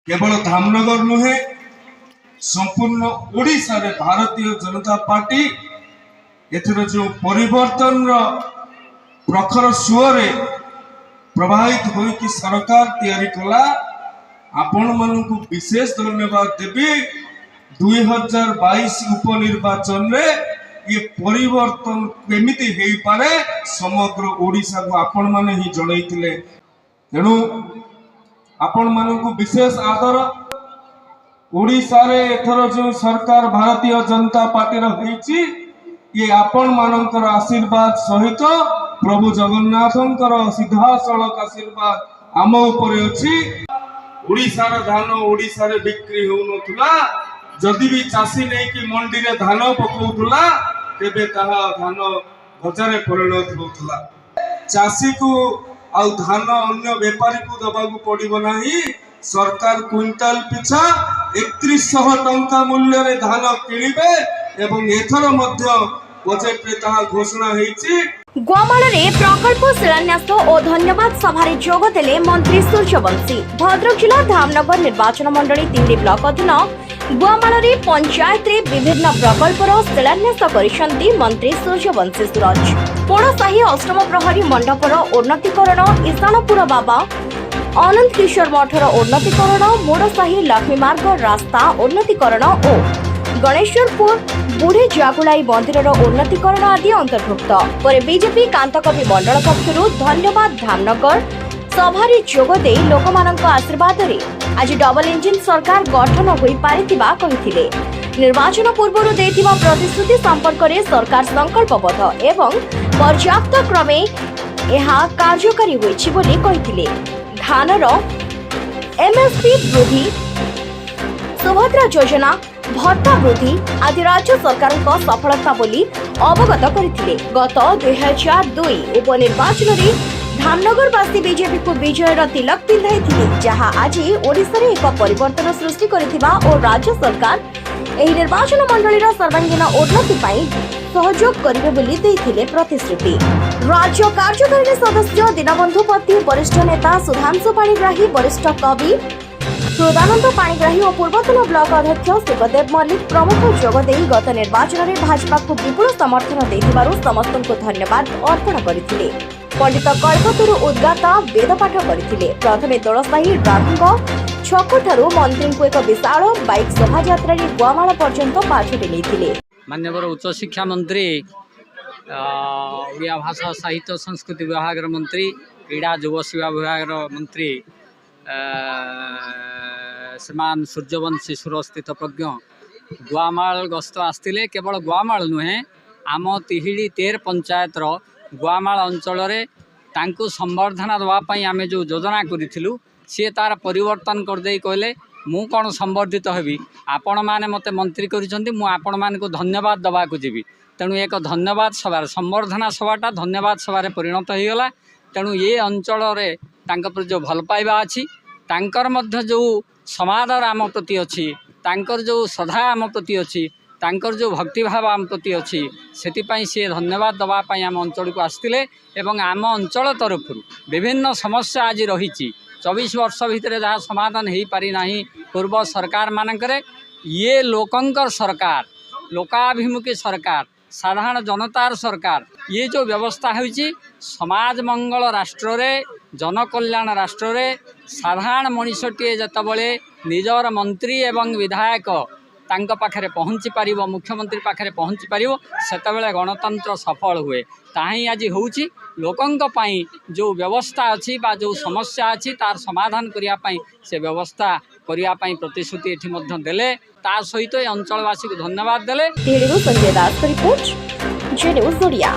केवल धामनगर नुहे संपूर्ण ओडिशा रे भारतीय जनता पार्टी एथर जो परिवर्तन प्रखर सुअरे प्रभावित होइकी सरकार तैयारी कला आपण मानू विशेष धन्यवाद देवी 2022 उपनिर्वाचन रे ये परिवर्तन केमिति हेई पारे समग्र ओडिशा को आपण माने ही जणैतिले तेणु आपण मानू विशेष आदर ओडिशा रे एथर जो सरकार भारतीय जनता पार्टी रही ये आपण मानकर आशीर्वाद सहित प्रभु जगन्नाथंकर सीधा सड़क आशीर्वाद आम उपरे अछि। ओडिशा रे धान ओडिशा रे बिक्री हो नथुला जदि भी चासी नै कि मंडी रे धान पकौथुला तेबे ताहा धान बजारे परिणत होथुला। चासी को आ धान अन्य व्यापारी को दबाकू पड़िबो नाही। सरकार क्विंटाल पिछा 3100 टंका मूल्य रे धान किनिबे एवं एथर मध्य बजेट रे ताहा घोषणा हेछि। गुआमाଳରେ प्रकल्प शिलान्यास और धन्यवाद सभारे जोग देले मंत्री सूर्यवंशी। भद्रक जिला धामनगर निर्वाचन मंडली 3 ब्लॉक अधीन गुआमाଳରେ पंचायत रे विभिन्न प्रकल्पर शिलान्यास करिसेंती मंत्री सूर्यवंशी सूरज। पोड़साही अष्टम प्रहरी मंडपर उन्नतीकरण, ईशानपुर बाबा अनंत किशोर मठर उन्नतीकरण, मोड़साही लक्ष्मी मार्ग रास्ता उन्नतीकरण और गणेशपुर बुढ़े जागुलाई मंदिर उन्नतीकरण आदि अंतर्भुक्त। पर बीजेपी कांतकवि मंडल पक्षर धन्यवाद धामनगर सभारे जोग दे लोकमानक आशीर्वाद रे आज डबल इंजिन सरकार गठन होई पारिथिबा कहिथिले। निर्वाचन पूर्व देथिबा प्रतिश्रुति संपर्क रे सरकार संकल्पबद्ध एवं पर्याप्त क्रमे यह कार्यकारी होईछि बोली कहिथिले। धानर एमएसपी वृद्धि, सुभद्रा योजना, भत्ता वृद्धि आदि राज्य सरकार सफलता बोली अवगत करथिले। गत 2002 उपनिर्वाचन रे धामनगरवासी बीजेपी को विजयर तिलक पिंधाइथिले, जहां आज ओडिशा रे एक परिवर्तन सृष्टि करथिबा और राज्य सरकार एही निर्वाचन मंडलीर सर्वांगीन उन्नति पाई सहयोग करिवे बोली दैथिले प्रतिश्रुति। राज्य कार्यकारिणी सदस्य दीनबंधु पति, वरिष्ठ नेता सुधांशु पाणिग्राही, वरिष्ठ कवि हृदानंद पाणिग्राही और पूर्वतन ब्लॉक अध्यक्ष शिवदेव मल्लिक प्रमुख जोगदे गत निर्वाचन में भाजपा को विपुल समर्थन देथिबारु समस्त को धन्यवाद अर्पण करथिले। पंडित कल्पतरु उद्गाता वेदपाठ करथिले। प्रथमे तोड़साही रामंग छकठारु मंत्री को एक विशाल बाइक शोभायात्रा रे गुआमाला पर्यंत पाछुटे नेथिले। माननीय उच्च शिक्षा मंत्री, ओडिया भाषा साहित्य संस्कृति विभाग मंत्री, क्रीड़ा युव सेवा विभाग मंत्री श्रीमान सूर्यवंशी सुरस्थित प्रज्ञ गुआमाल गस्त आसते। केवल गुआमाल नुहे आम तिहिड़ी 13 पंचायत गुआमाल अंचल संबर्धना देवाई आम जो योजना करूँ सी तार परिवर्तन करदे कहले मु कौन संबर्धित हेबी, आपण मैंने मत मंत्री कर धन्यवाद दवाक जीवी। तेणु एक धन्यवाद सभा संबर्धना सभाटा धन्यवाद सभार परिणत होगला। तेणु ये अंचल प्रति जो भल पाइबा अच्छी तांकर मध्य जो समादर आम प्रति अच्छी, तांकर जो श्रद्धा आम प्रति अच्छी, तांकर जो भक्तिभाव आम प्रति अच्छी, से सी धन्यवाद दवापाई आम अंचल को आसते। एवं आम अंचल तरफ विभिन्न समस्या आज रही 24 वर्ष भितर जहाँ समाधान हो पारि नाही पूर्व सरकार मानकरे ये लोकंकर सरकार, लोकाभिमुखी सरकार, साधारण जनतार सरकार, ये जो व्यवस्था होइछि समाज मंगल राष्ट्र रे, जनकल्याण राष्ट्र रे साधारण मनुष्यटीए जतबले निजर मंत्री एवं विधायक तांक पाखरे पहुँची पारिबो, मुख्यमंत्री पाखरे पहुँची पारिबो, सेतबेले गणतंत्र सफल हुए। ताही आज होउछि लोकंक पई जो व्यवस्था अछि बा जो समस्या अछि तार समाधान करिया पई से व्यवस्था करिया पई प्रतिश्रुति एठी मध्य देले। ता सहित अंचलवासी को धन्यवाद देले। संजय दास रिपोर्ट, जे न्यूज ओडिया।